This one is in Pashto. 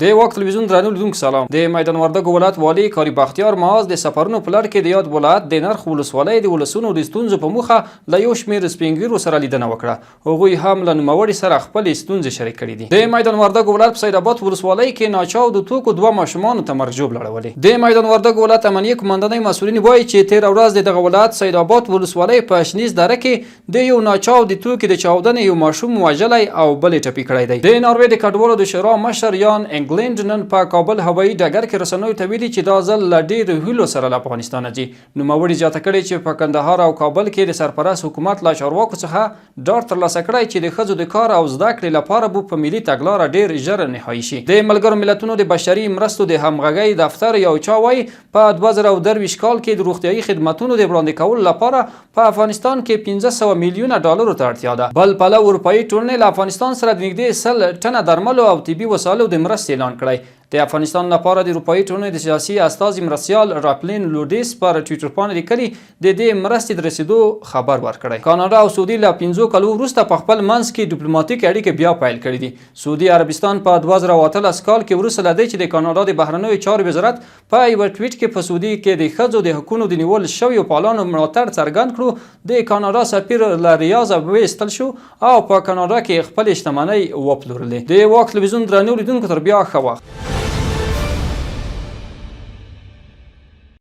د واک تلویزیون درنو لیدونکو سلام. د میدان وردګو ولایت والي کاری بختیار معاذ د سفرونو په لړ کې د یاد ولایت د نرخ ولسوالۍ د ولسونو د ستونزو په موخه له یو شمېر سپینګیرو سره لیدنه وکړه. هغوی هم له نوموړي سره خپلې ستونزې شریک کړي دي. د میدان وردګو ولایت په سید آباد ولسوالۍ کې ناچاو د توکو دوه ماشومانو ته مرګ ژوبله اړولې. د میدان وردګو ولایت امنیه قومندانۍ مسؤلین وایي چې تېره ورځ د دغه ولایت سید آباد ولسوالۍ په شنیز دره کې د یو ناچاو د توکي د چاودنې یو ماشوم وژلی او بل یې ټپي کړی دی. د ناروې د کډوالو د شورا مشر یان انګلند نن په کابل هوایي ډګر کې رسنیو ته ویلي چې دا ځل له ډېرو هیلو سره له افغانستانه ځي. نوموړي زیاته کړې چې په کندهار او کابل کې د سرپرست حکومت له چارواکو څخه ډاډ ترلاسه کړی چې د ښځو د کار او زده کړې لپاره به په ملي تګلاره ډېر ژر نهایي شي. د ملګرو ملتونو د بشري مرستو د همغږۍ دفتر یو چا وایي په 2023 کال کې د روغتیایي خدماتونو د وړاندې کولو لپاره په افغانستان کې 500 میلیونه ډالرو ته اړتیا ده. بل پلو اروپایي ټولنې له افغانستان سره د نږدې 100 ټنه درملو او طبي وسایلو د مرستې اعلان کړی. د افغانستان لپاره د اروپایي ټولنې د سیاسي استازي مرستیال راپلین لوډیس پر ټویټر باندې لیکلي د دې مرستې د رسیدو خبر ورکړی. کاناډا او سعودي له 15 کالو وروسته په خپل منځ کې ډیپلوماټیک اړیکې بیا پیل کړي دي. سعودي عربستان په 2018 کال کې وروسته له دې چې د کاناډا د بهرنیو چارو وزارت په یو ټویټ کې په سعودي کې د ښځو د حقوقو د نیول شویو پالانو ملاتړ څرګند کړو، د کاناډا سفیر له ریاضه وایستل شو او په کاناډا کې خپل شتمنۍ وپلورلې. د واک تلویزیون درنو لیدونکو تر بیا ښه وخت.